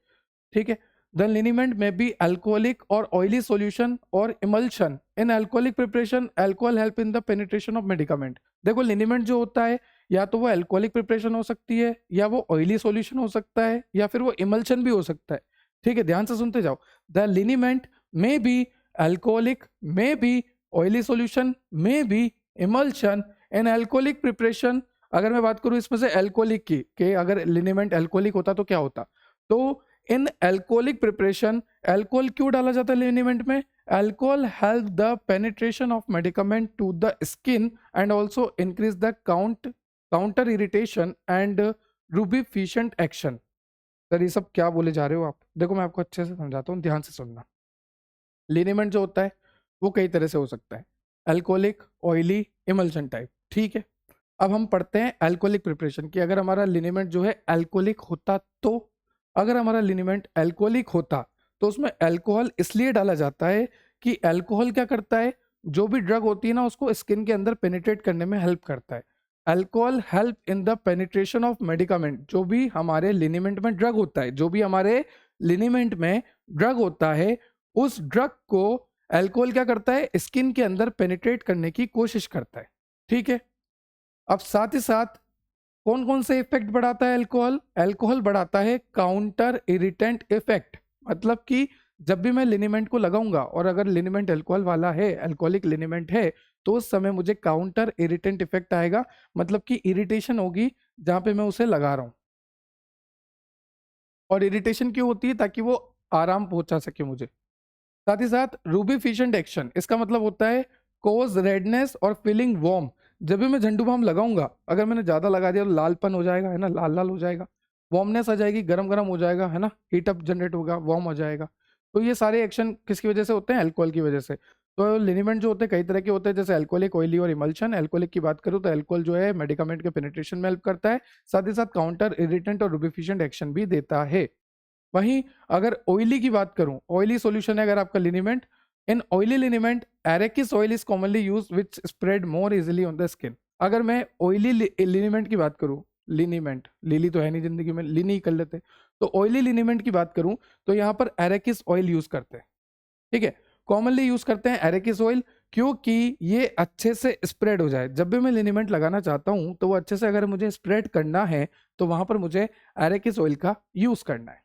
ठीक है। द लिनीमेंट में बी अल्कोहलिक और ऑयली सॉल्यूशन और emulsion. In alcoholic preparation alcohol help in the penetration of medicament. देखो लिनीमेंट जो होता है या तो वो अल्कोहलिक प्रिपरेशन हो सकती है, या वो ऑयली सॉल्यूशन हो सकता है, या फिर वो इमल्शन भी हो सकता है, ठीक है। ध्यान से सुनते जाओ। The liniment may be alcoholic, may be oily solution, may be emulsion. In alcoholic preparation, अगर मैं बात करूं इसमें से अल्कोहलिक की, कि अगर लिनीमेंट अल्कोहलिक होता तो क्या होता, तो इन अल्कोहलिक प्रिपरेशन, अल्कोहल क्यों डाला जाता है लिनीमेंट में? Alcohol help the penetration of medicament to the skin and also increase the counter irritation and rubefacient action. Sir ये सब क्या बोले जा रहे हो आप? देखो मैं आपको अच्छे से समझाता हूँ, ध्यान से सुनना। लिनीमेंट जो होता है वो कई तरह से हो सकता है, अल्कोहलिक, ऑयली, इमल्शन टाइप, ठीक है। अब हम पढ़ते हैं अल्कोहलिक प्रिपरेशन की। अगर हमारा लिनीमेंट जो है अल्कोहलिक होता तो, अगर हमारा लिनीमेंट अल्कोहलिक होता तो उसमें अल्कोहल इसलिए डाला जाता है कि अल्कोहल क्या करता है, जो भी ड्रग होती है ना उसको स्किन के अंदर पेनिट्रेट करने में हेल्प करता है। Alcohol help in the penetration of medicament. जो भी हमारे लिनीमेंट में ड्रग होता है, जो भी हमारे लिनीमेंट में ड्रग होता है, उस ड्रग को अल्कोहल क्या करता है, स्किन के अंदर पेनिट्रेट करने की कोशिश करता है, ठीक है। अब साथ ही साथ कौन कौन से इफेक्ट बढ़ाता है अल्कोहल? अल्कोहल बढ़ाता है काउंटर इरिटेंट इफेक्ट। मतलब कि जब भी मैं लिनीमेंट को लगाऊंगा और अगर लिनीमेंट अल्कोहल वाला है, अल्कोहलिक लिनीमेंट है, तो उस समय मुझे काउंटर इरिटेंट इफेक्ट आएगा। मतलब कि इरिटेशन होगी जहां पे मैं उसे लगा रहा हूं। और इरिटेशन क्यों होती है? ताकि वो आराम पहुंचा सके मुझे। साथ ही साथ रूबिफिशेंट एक्शन, इसका मतलब होता है कोज रेडनेस और फीलिंग वार्म। जब भी मैं झंडू बाम लगाऊंगा, अगर मैंने ज्यादा लगा दिया तो लालपन हो जाएगा, है ना, लाल लाल हो जाएगा, वार्मनेस आ जाएगी, गरम गरम हो जाएगा, है ना, हीट अप जनरेट होगा, वार्म हो जाएगा। तो ये सारे एक्शन किसकी वजह से होते हैं? अल्कोहल की वजह से। तो लिनीमेंट जो होते हैं कई तरह के होते हैं, जैसे अल्कोहलिक, ऑयली और इमल्शन। अल्कोहलिक की बात करूँ तो अल्कोहल जो है मेडिकामेंट के पेनिट्रेशन में हेल्प करता है, साथ ही साथ काउंटर इरिटेंट और रूबिफिशेंट एक्शन भी देता है। वहीं अगर ऑयली की बात करूं, ऑयली सॉल्यूशन है अगर आपका liniment, in oily liniment arachis oil is commonly used which spread more easily on the skin. अगर मैं ऑयली लिनीमेंट की बात करूं, लिनीमेंट, लिली तो है नहीं जिंदगी में, लिनी कर लेते, तो ऑयली लिनीमेंट की बात करूं तो यहाँ पर एरेकिस ऑयल यूज करते हैं, ठीक है। कॉमनली यूज करते हैं एरेकिस ऑयल, क्योंकि ये अच्छे से स्प्रेड हो जाए। जब भी मैं लिनीमेंट लगाना चाहता हूं तो वो अच्छे से अगर मुझे स्प्रेड करना है तो वहां पर मुझे एरेकिस ऑयल का यूज करना है।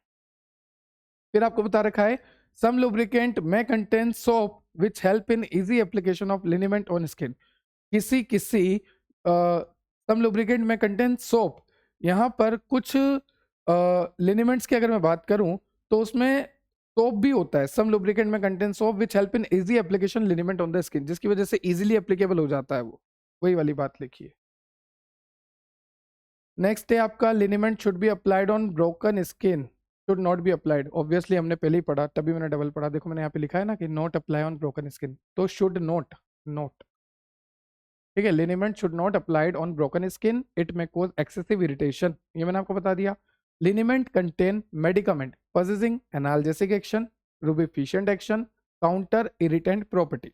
फिर आपको बता रखा है सम लुब्रिकेंट में contain soap which help in easy application of liniment on skin. किसी किसी सम लुब्रिकेंट में कंटेन सोप, यहाँ पर कुछ लिनीमेंट्स की अगर मैं बात करूं तो उसमें सोप भी होता है। सम लुब्रिकेंट में contain soap which help in easy application liniment on the skin, जिसकी वजह से इजीली एप्लीकेबल हो जाता है वो, वही वाली बात लिखिए। नेक्स्ट है आपका liniment should be applied on broken skin, should not be applied. Obviously हमने पहले ही पढ़ा, तभी मैंने डबल पढ़ा। देखो मैंने यहाँ पे लिखा है ना कि not apply on broken skin, तो शुड नॉट, नॉट, ठीक है। Liniment should not applied on broken skin, it may cause excessive irritation, ये मैंने आपको बता दिया। Liniment contain medicament possessing analgesic action, rubefacient action, counter irritant property.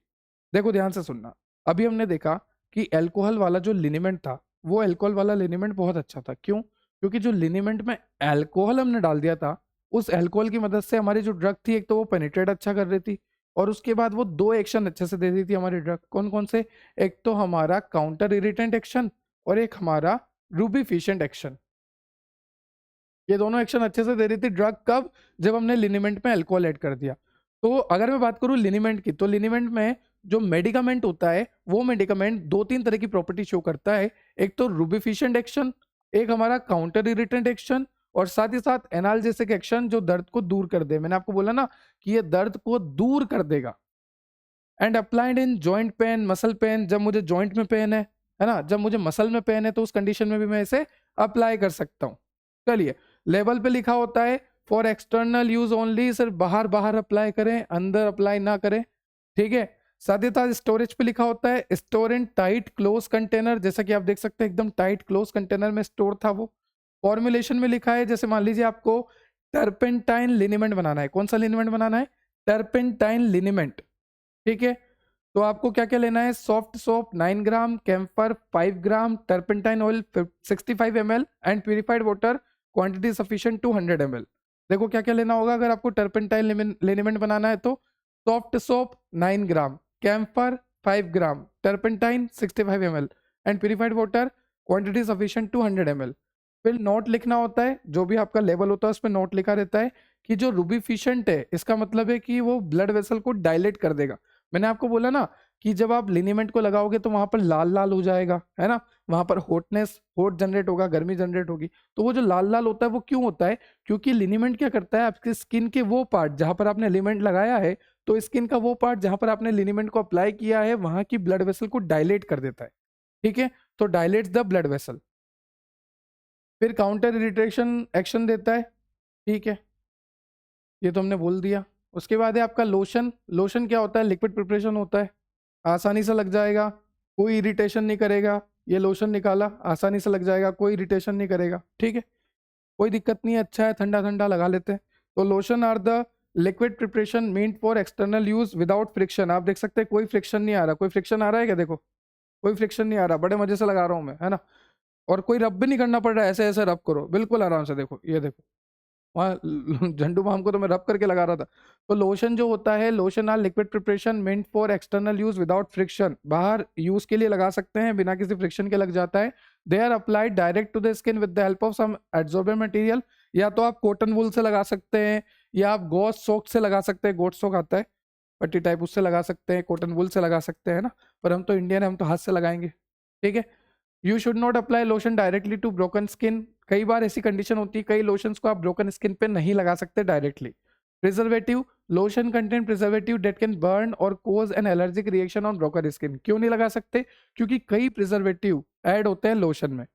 देखो ध्यान से सुनना, अभी हमने देखा कि अल्कोहल वाला जो लिनीमेंट था, वो अल्कोहल वाला लिनीमेंट बहुत अच्छा था। क्यों? क्योंकि जो लिनीमेंट में अल्कोहल हमने डाल दिया था उस अल्कोहल की मदद से हमारी जो ड्रग थी, एक तो वो पेनिट्रेट अच्छा कर रही थी और उसके बाद वो 2 एक्शन अच्छे से दे रही थी हमारी ड्रग। कौन-कौन से? एक तो हमारा काउंटर इरिटेंट एक्शन और एक हमारा रूबिफिशिएंट एक्शन। ये दोनों एक्शन अच्छे से दे रही थी ड्रग। कब? जब हमने लिनिमेंट में अल्कोहल ऐड कर दिया। तो अगर मैं बात करूँ लिनिमेंट की, तो लिनिमेंट में जो मेडिकामेंट होता है, वो मेडिकामेंट 2-3 तरह की प्रॉपर्टी शो करता है। एक तो रूबिफिशिएंट एक्शन, एक हमारा काउंटर इरिटेंट एक्शन और साथ ही साथ एनाल्जेसिक एक्शन जो दर्द को दूर कर दे। मैंने आपको बोला ना कि ये दर्द को दूर कर देगा। And applied in joint pain, muscle pain, जब मुझे जॉइंट में पेन है ना, जब मुझे मसल में पेन है, तो उस कंडीशन में भी मैं इसे अप्लाई कर सकता हूँ। चलिए, लेबल पे लिखा होता है फॉर एक्सटर्नल यूज ओनली, सिर्फ बाहर बाहर अप्लाई करें, अंदर अप्लाई ना करें, ठीक है। साथ ही साथ स्टोरेज पे लिखा होता है store in tight close container, जैसा कि आप देख सकते हैं एकदम टाइट क्लोज कंटेनर में स्टोर था वो। फॉर्मुलेशन में लिखा है, जैसे मान लीजिए आपको टर्पेंटाइन लिनिमेंट बनाना है। कौन सा लिनिमेंट बनाना है? टर्पेंटाइन लिनिमेंट, ठीक है। तो आपको क्या क्या लेना है? Soft soap 9 gram, camphor 5 gram, turpentine oil 65 ml and purified water quantity sufficient 200 ml। देखो क्या क्या लेना होगा अगर आपको टर्पेंटाइन लिनिमेंट बनाना है तो soft soap 9 gram, camphor 5 gram, turpentine 65 ml and purified water quantity sufficient 200 ml। फिर नोट लिखना होता है, जो भी आपका लेवल होता है उस पर नोट लिखा रहता है कि जो रूबिफिशिएंट है, इसका मतलब है कि वो ब्लड वेसल को डायलेट कर देगा। मैंने आपको बोला ना कि जब आप लिनिमेंट को लगाओगे तो वहां पर लाल लाल हो जाएगा, है ना, वहां पर हॉट जनरेट होगा, गर्मी जनरेट होगी। तो वो जो लाल लाल होता है वो क्यों होता है? क्योंकि लिनिमेंट क्या करता है, आपकी स्किन के वो पार्ट जहां पर आपने लिनिमेंट लगाया है, तो स्किन का वो पार्ट जहां पर आपने लिनिमेंट को अप्लाई किया है, वहां की ब्लड वेसल को डायलेट कर देता है, ठीक है। तो डायलेट्स द ब्लड वेसल। फिर काउंटर इरिटेशन एक्शन देता है, ठीक है, ये तो हमने बोल दिया। उसके बाद है आपका लोशन। लोशन क्या होता है? लिक्विड प्रिपरेशन होता है, आसानी से लग जाएगा, कोई इरिटेशन नहीं करेगा। ये लोशन निकाला, आसानी से लग जाएगा, कोई इरिटेशन नहीं करेगा, ठीक है, कोई दिक्कत नहीं है, अच्छा है, ठंडा ठंडा लगा लेते हैं। तो lotion are the liquid preparation meant for external use without friction. आप देख सकते हैं कोई फ्रिक्शन नहीं आ रहा। कोई फ्रिक्शन आ रहा है क्या? देखो, कोई फ्रिक्शन नहीं आ रहा, बड़े मजे से लगा रहा हूँ मैं, है ना। और कोई रब भी नहीं करना पड़ रहा है, ऐसे ऐसे रब करो बिल्कुल आराम से। देखो, ये देखो, वहाँ झंडू बाम को तो मैं रब करके लगा रहा था। तो लोशन जो होता है, lotion are liquid preparation meant for external use without friction. बाहर यूज के लिए लगा सकते हैं, बिना किसी फ्रिक्शन के लग जाता है। They are applied direct to the skin with the help of some absorbent material. या तो आप कॉटन वूल से लगा सकते हैं, या आप गोट सोक से लगा सकते हैं। गोट सोक आता है पट्टी टाइप, उससे लगा सकते हैं, कॉटन वूल से लगा सकते हैं ना। पर हम तो इंडियन है, हम तो हाथ से लगाएंगे, ठीक है। You should not apply lotion directly to broken skin. कई बार ऐसी कंडीशन होती है, कई लोशंस को आप ब्रोकन स्किन पे नहीं लगा सकते directly. Preservative, lotion content preservative that can burn और cause an allergic reaction on broken skin. क्यों नहीं लगा सकते? क्योंकि कई प्रिजर्वेटिव ऐड होते हैं लोशन में,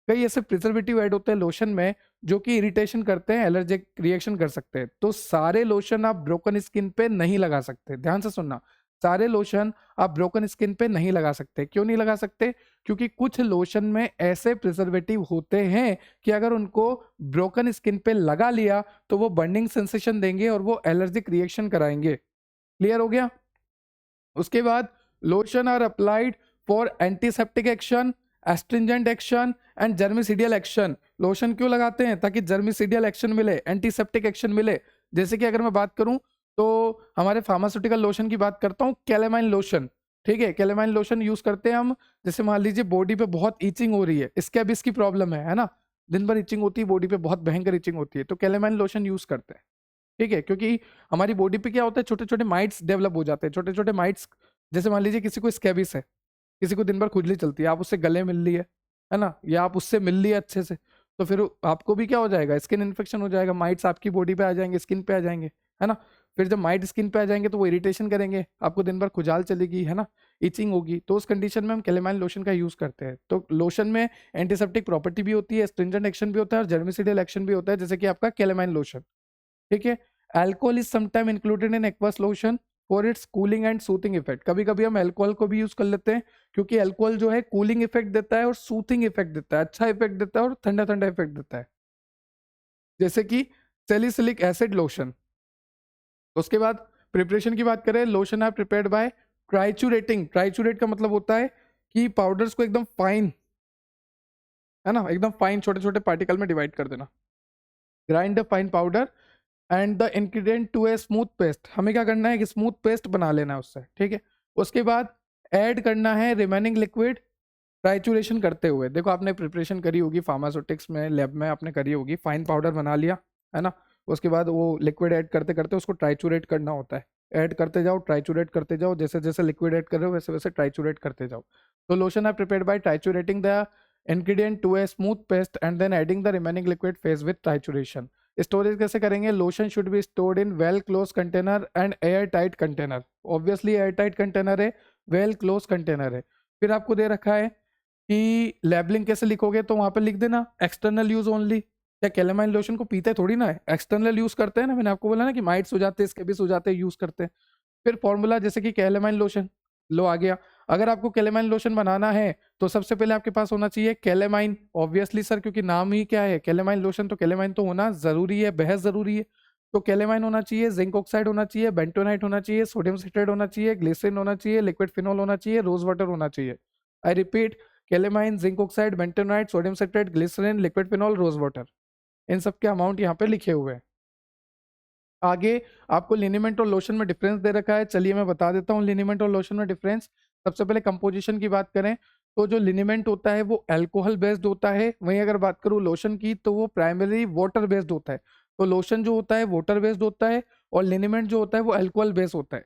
कई ऐसे प्रिजर्वेटिव ऐड होते हैं लोशन में जो कि इरिटेशन करते हैं, एलर्जिक रिएक्शन कर सकते हैं। तो सारे लोशन आप ब्रोकन स्किन पे नहीं लगा सकते, ध्यान से सुनना। सारे लोशन आप ब्रोकन स्किन पे नहीं लगा सकते। क्यों नहीं लगा सकते? क्योंकि कुछ लोशन में ऐसे प्रिजर्वेटिव होते हैं कि अगर उनको ब्रोकन स्किन पे लगा लिया तो वो बर्निंग सेंसेशन देंगे और वो एलर्जिक रिएक्शन कराएंगे। क्लियर हो गया? उसके बाद lotion are applied for antiseptic action, astringent action and germicidal action. Lotion क्यों लगाते हैं? ताकि जर्मिसीडियल एक्शन मिले, एंटीसेप्टिक एक्शन मिले। जैसे कि अगर मैं बात करूं तो हमारे फार्मास्यूटिकल लोशन की बात करता हूं, कैलेमाइन लोशन, ठीक है। कैलेमाइन लोशन यूज करते हैं हम, जैसे मान लीजिए बॉडी पे बहुत ईचिंग हो रही है, स्कैबिस की प्रॉब्लम है ना, दिन भर ईचिंग होती है बॉडी पे, बहुत भयंकर ईचिंग होती है, तो कैलेमाइन लोशन यूज करते हैं, ठीक है। क्योंकि हमारी बॉडी पे क्या होता है, छोटे छोटे माइट्स डेवलप हो जाते हैं, छोटे छोटे माइट्स। जैसे मान लीजिए किसी को स्कैबिस है, किसी को दिन भर खुजली चलती है, आप उससे गले मिल ली है ना, या आप उससे मिल लिए अच्छे से, तो फिर आपको भी क्या हो जाएगा, स्किन इन्फेक्शन हो जाएगा, माइट्स आपकी बॉडी पे आ जाएंगे, स्किन पे आ जाएंगे, है ना। फिर जब माइट स्किन पे आ जाएंगे तो वो इरिटेशन करेंगे, आपको दिन भर खुजाल चलेगी, है ना, इचिंग होगी। तो उस कंडीशन में हम कैलेमाइन लोशन का यूज करते हैं। तो लोशन में एंटीसेप्टिक प्रॉपर्टी भी होती है, स्ट्रिंजेंट एक्शन भी होता है और जर्मिसीडियल एक्शन भी होता है, जैसे कि आपका कैलेमाइन लोशन, ठीक है। Alcohol is sometime included in aqueous lotion for its cooling and soothing effect. कभी कभी हम अल्कोहल को भी यूज कर लेते हैं, क्योंकि अल्कोहल जो है कूलिंग इफेक्ट देता है और सूथिंग इफेक्ट देता है, अच्छा इफेक्ट देता है और ठंडा ठंडा इफेक्ट देता है, जैसे कि सैलिसिलिक एसिड लोशन। उसके बाद प्रिपरेशन की बात करें, लोशन आर प्रिपेयर्ड बाय ट्राइचूरेटिंग। ट्राइचूरेट का मतलब होता है कि पाउडर्स को एकदम फाइन, है ना, एकदम फाइन छोटे छोटे पार्टिकल में डिवाइड कर देना, grind the fine powder and the ingredient to a smooth paste, हमें क्या करना है कि स्मूथ पेस्ट बना लेना है उससे, ठीक है। उसके बाद ऐड करना है रिमेनिंग लिक्विड ट्राइचुरेशन करते हुए। देखो आपने प्रिपरेशन करी होगी फार्मास्यूटिक्स में, लैब में आपने करी होगी, फाइन पाउडर बना लिया है ना। उसके बाद वो लिक्विड ऐड करते करते उसको ट्राइचुरेट करना होता है, ऐड करते जाओ ट्राइचुरेट करते जाओ, जैसे जैसे लिक्विड ऐड कर रहे हो वैसे वैसे ट्राइचुरेट करते जाओ। तो lotion are prepared by triturating the ingredient to a smooth paste and then adding the remaining liquid phase with trituration। Storage कैसे करेंगे? Lotion should be stored in well close container and air tight container. Obviously air tight container है, well close container है। फिर आपको दे रखा है कि labelling कैसे लिखोगे, तो वहां पर लिख देना एक्सटर्नल यूज ओनली। क्या कैलेमाइन लोशन को पीते थोड़ी ना है, एक्सटर्नल यूज करते हैं ना। मैंने आपको बोला ना कि माइट्स हो जाते हैं, स्केबिस हो जाते हैं, यूज करते हैं। फिर फॉर्मूला जैसे कि कैलेमाइन लोशन लो आ गया। अगर आपको कैलेमाइन लोशन बनाना है तो सबसे पहले आपके पास होना चाहिए कैलेमाइन, ऑब्वियसली सर क्योंकि नाम ही क्या है कैलेमाइन लोशन, तो कैलेमाइन तो होना जरूरी है, बेहद जरूरी है। तो कैलेमाइन होना चाहिए, जिंक ऑक्साइड होना चाहिए, बेंटोनाइट होना चाहिए, सोडियम सिट्रेट होना चाहिए, ग्लिसरीन होना चाहिए, लिक्विड फिनॉल होना चाहिए, रोज वाटर होना चाहिए। I repeat, calamine, zinc oxide, bentonite, sodium citrate, glycerine, liquid phenol, rose water, इन सब के अमाउंट यहाँ पे लिखे हुए हैं। आगे आपको लिनीमेंट और लोशन में डिफरेंस दे रखा है, चलिए मैं बता देता हूँ लिनीमेंट और लोशन में डिफरेंस। सबसे पहले कंपोजिशन की बात करें तो जो लिनीमेंट होता है वो अल्कोहल बेस्ड होता है, वहीं अगर बात करूँ लोशन की तो वो प्राइमरी वाटर बेस्ड होता है। तो लोशन जो होता है वाटर बेस्ड होता है और लिनीमेंट जो होता है वो अल्कोहल बेस्ड होता है,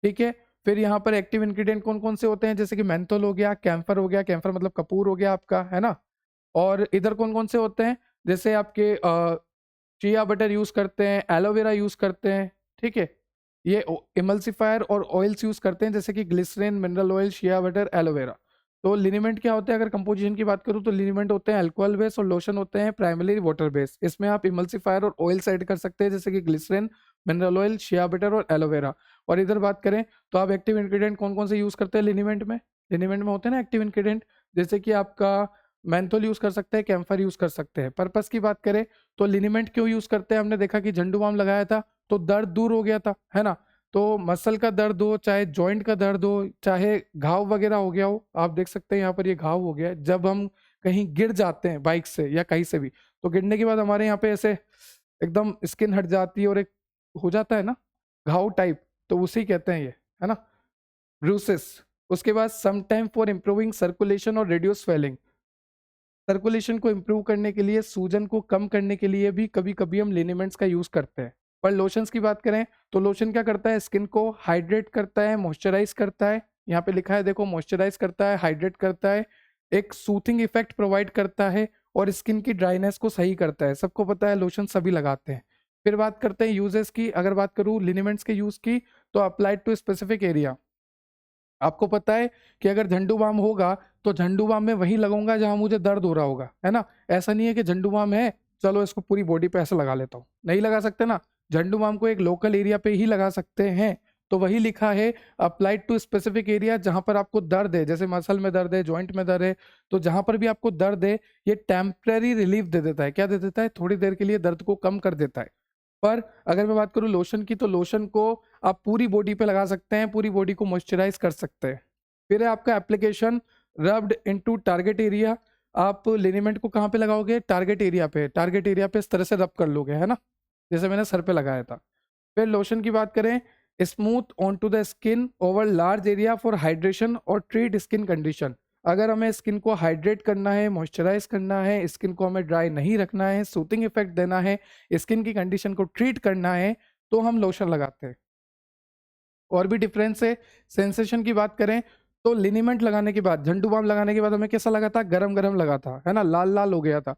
ठीक है। फिर यहाँ पर एक्टिव इंग्रेडिएंट कौन कौन से होते हैं, जैसे कि मेंथोल हो गया, कैम्फर हो गया, कैम्फर मतलब कपूर हो गया आपका, है ना। और इधर कौन कौन से होते हैं, जैसे आपके चिया बटर यूज करते हैं, एलोवेरा यूज करते हैं, ठीक है। ये इमल्सिफायर और ऑयल्स यूज करते हैं जैसे कि glycerin, mineral oil, shea butter, aloe vera. तो लिनीमेंट क्या होता है, अगर कंपोजिशन की बात करूं तो लिनीमेंट होते हैं अल्कोहल बेस और लोशन होते हैं प्राइमरी वाटर बेस। इसमें आप इमल्सिफायर और ऑयल्स ऐड कर सकते हैं जैसे कि glycerin, mineral oil, shea butter और एलोवेरा। और इधर बात करें तो आप एक्टिव इंग्रेडिएंट कौन कौन से यूज करते हैं लिनीमेंट में, लिनीमेंट में होते हैं ना एक्टिव इंग्रेडिएंट, जैसे कि आपका मेंथोल यूज कर सकते हैं, कैम्फर यूज कर सकते हैं। पर्पस की बात करें तो लिनीमेंट क्यों यूज करते हैं, हमने देखा कि झंडू बाम लगाया था तो दर्द दूर हो गया था, है ना। तो मसल का दर्द हो, चाहे जॉइंट का दर्द हो, चाहे घाव वगैरह हो गया हो, आप देख सकते हैं यहाँ पर ये घाव हो गया है। जब हम कहीं गिर जाते हैं बाइक से या कहीं से भी, तो गिरने के बाद हमारे यहाँ पे ऐसे एकदम स्किन हट जाती है और एक हो जाता है ना घाव टाइप, तो उसी कहते हैं ये, है ना, ब्रूसेस। उसके बाद some time for improving circulation और रिड्यूस स्वेलिंग, सर्कुलेशन को इम्प्रूव करने के लिए, सूजन को कम करने के लिए भी कभी कभी हम लिनीमेंट्स का यूज करते हैं। पर लोशंस की बात करें तो लोशन क्या करता है, स्किन को हाइड्रेट करता है, मॉइस्चराइज करता है, यहाँ पे लिखा है देखो, मॉइस्चराइज करता है, हाइड्रेट करता है, एक सूथिंग इफेक्ट प्रोवाइड करता है और स्किन की ड्राइनेस को सही करता है। सबको पता है लोशन सभी लगाते हैं। फिर बात करते हैं यूजेस की, अगर बात करूँ लिनीमेंट्स के यूज की तो अप्लाइड टू स्पेसिफिक एरिया। आपको पता है कि अगर झंडू बाम होगा तो झंडू बाम में वहीं लगाऊंगा जहां मुझे दर्द हो रहा होगा, है ना। ऐसा नहीं है कि झंडू बाम है चलो इसको पूरी बॉडी पे ऐसे लगा लेता हूँ, नहीं लगा सकते ना। झंडू बाम को एक लोकल एरिया पे ही लगा सकते हैं। तो वही लिखा है अप्लाइड टू स्पेसिफिक एरिया, जहां पर आपको दर्द है, जैसे मसल में दर्द है, जॉइंट में दर्द है, तो जहां पर भी आपको दर्द है ये टेम्पररी रिलीफ दे देता है। क्या दे देता है, थोड़ी देर के लिए दर्द को कम कर देता है। पर अगर मैं बात करूं लोशन की तो लोशन को आप पूरी बॉडी पे लगा सकते हैं, पूरी बॉडी को मॉइस्चराइज कर सकते हैं। फिर है आपका application rubbed into target area. आप लिनीमेंट को कहाँ पे लगाओगे, टारगेट एरिया पे, टारगेट एरिया पे इस तरह से रब कर लोगे, है ना, जैसे मैंने सर पे लगाया था। फिर लोशन की बात करें, smooth on to the skin over large area for hydration और ट्रीट स्किन कंडीशन। अगर हमें स्किन को हाइड्रेट करना है, मॉइस्चराइज करना है, स्किन को हमें ड्राई नहीं रखना है, सूथिंग इफेक्ट देना है, स्किन की कंडीशन को ट्रीट करना है, तो हम लोशन लगाते हैं। और भी डिफरेंस है। सेंसेशन की बात करें तो लिनीमेंट लगाने के बाद, झंडू बाम लगाने के बाद हमें कैसा लगा था, गरम गरम लगा था, है ना, लाल लाल हो गया था।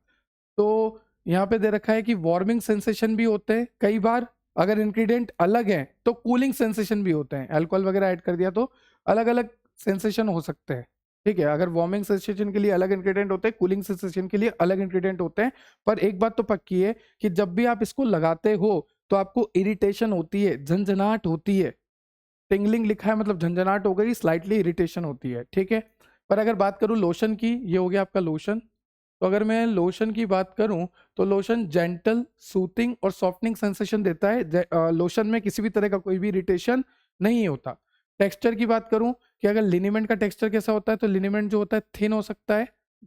तो यहाँ पे दे रखा है कि वार्मिंग सेंसेशन भी होते हैं कई बार। अगर इंग्रेडिएंट अलग हैं तो कूलिंग सेंसेशन भी होते हैं, अल्कोहल वगैरह ऐड कर दिया तो अलग अलग सेंसेशन हो सकते हैं, ठीक है। अगर वार्मिंग सेंसेशन के लिए अलग इंग्रेडिएंट होते हैं, कूलिंग सेंसेशन के लिए अलग इंग्रेडिएंट होते हैं। पर एक बात तो पक्की है कि जब भी आप इसको लगाते हो तो आपको इरिटेशन होती है, झंझनाहट होती है। टिंगलिंग लिखा है मतलब झंझनाहट हो गई, स्लाइटली इरिटेशन होती है, ठीक है। पर अगर बात करूं लोशन की, ये हो गया आपका लोशन। तो अगर मैं लोशन की बात करूं तो लोशन जेंटल, सूथिंग और सॉफ्टनिंग सेंसेशन देता है। लोशन में किसी भी तरह का कोई भी इरिटेशन नहीं होता। टेक्सचर की बात करूं कि अगर लिनीमेंट का टेक्सचर कैसा होता है, तो लिनीमेंट जो होता है थिन हो सकता है,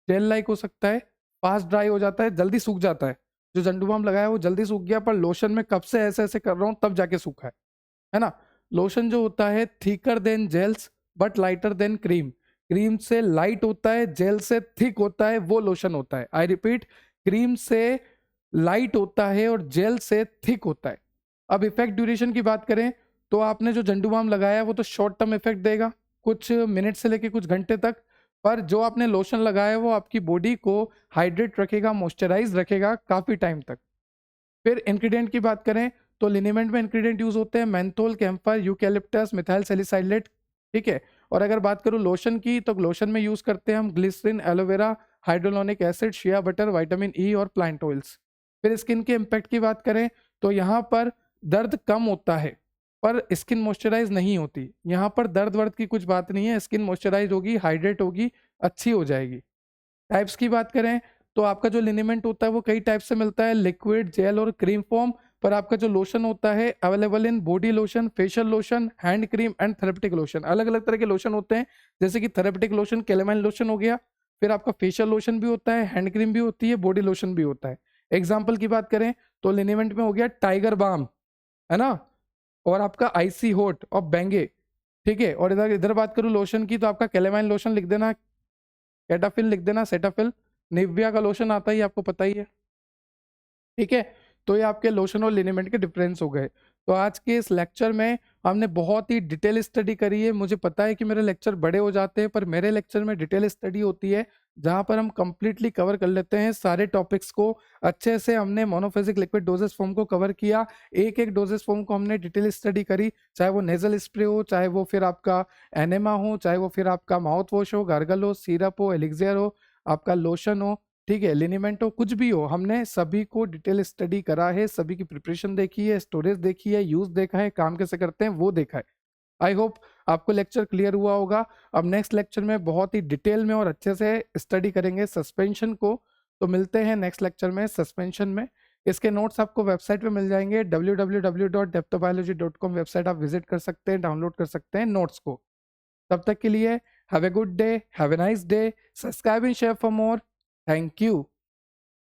जेल लाइक हो सकता है, फास्ट ड्राई हो जाता है, जल्दी सूख जाता है। जो झंडू बाम लगाया वो जल्दी सूख गया, पर लोशन में कब से ऐसे ऐसे कर रहा हूँ तब जाके सूखा है ना। लोशन जो होता है thicker than gels but lighter than cream, cream से लाइट होता है, जेल से थिक होता है, वो लोशन होता है। आई रिपीट, क्रीम से लाइट होता है और जेल से थिक होता है। अब इफेक्ट ड्यूरेशन की बात करें तो आपने जो झंडू बाम लगाया वो तो शॉर्ट टर्म इफेक्ट देगा, कुछ मिनट से लेके कुछ घंटे तक, पर जो आपने लोशन लगाया वो आपकी बॉडी को हाइड्रेट रखेगा, मॉइस्चराइज रखेगा काफी टाइम तक। फिर इंग्रेडिएंट की बात करें तो लिनीमेंट में इंग्रेडिएंट यूज होते हैं menthol, camphor, eucalyptus, methyl salicylate, ठीक है। और अगर बात करूं लोशन की तो लोशन में यूज करते हैं हम glycerine, aloe vera, hyaluronic acid, shea butter, vitamin E और प्लांट ऑयल्स। फिर स्किन के इम्पैक्ट की बात करें तो यहाँ पर दर्द कम होता है पर स्किन मॉइस्चराइज नहीं होती। यहाँ पर दर्द वर्द की कुछ बात नहीं है, स्किन मॉइस्चराइज होगी, हाइड्रेट होगी, अच्छी हो जाएगी। टाइप्स की बात करें तो आपका जो लिनीमेंट होता है वो कई टाइप से मिलता है, लिक्विड, जेल और क्रीम फॉर्म। पर आपका जो लोशन होता है available in body lotion, facial lotion, hand cream and therapeutic lotion. अलग अलग तरह के लोशन होते हैं, जैसे कि थेरेपेटिक लोशन कैलेमाइन लोशन हो गया, फिर आपका फेशियल लोशन भी होता है, हैंड क्रीम भी होती है, बॉडी लोशन भी होता है। एग्जाम्पल की बात करें तो लिनीमेंट में हो गया टाइगर बाम, है ना, और आपका आईसी होट और बेंगे, ठीक है। और इधर इधर बात करूं लोशन की तो आपका कैलेमाइन लोशन लिख देना, कैटाफिल लिख देना, सेटाफिल, निविया का लोशन आता ही आपको पता ही है, ठीक है। तो ये आपके लोशन और लिनेमेंट के डिफरेंस हो गए। तो आज के इस लेक्चर में हमने बहुत ही डिटेल स्टडी करी है। मुझे पता है कि मेरे लेक्चर बड़े हो जाते हैं, पर मेरे लेक्चर में डिटेल स्टडी होती है जहां पर हम कंप्लीटली कवर कर लेते हैं सारे टॉपिक्स को अच्छे से। हमने मोनोफेजिक लिक्विड डोजेस फॉर्म को कवर किया, एक एक डोजेस फॉर्म को हमने डिटेल स्टडी करी, चाहे वो नेजल स्प्रे हो, चाहे वो फिर आपका एनेमा हो, चाहे वो फिर आपका माउथ वॉश हो, गार्गल हो, सिरप हो, एलिक्सियर हो, आपका लोशन हो, ठीक है, लिनीमेंट हो, कुछ भी हो, हमने सभी को डिटेल स्टडी करा है, सभी की प्रिपरेशन देखी है, स्टोरेज देखी है, यूज देखा है, काम कैसे करते हैं वो देखा है। आई होप आपको लेक्चर क्लियर हुआ होगा। अब नेक्स्ट लेक्चर में बहुत ही डिटेल में और अच्छे से स्टडी करेंगे सस्पेंशन को। तो मिलते हैं नेक्स्ट लेक्चर में सस्पेंशन में। इसके नोट्स आपको वेबसाइट पे मिल जाएंगे, www.depthobiology.com वेबसाइट आप विजिट कर सकते हैं, डाउनलोड कर सकते हैं नोट्स को। तब तक के लिए have a good day, have a nice day, subscribe and share for more. Thank you.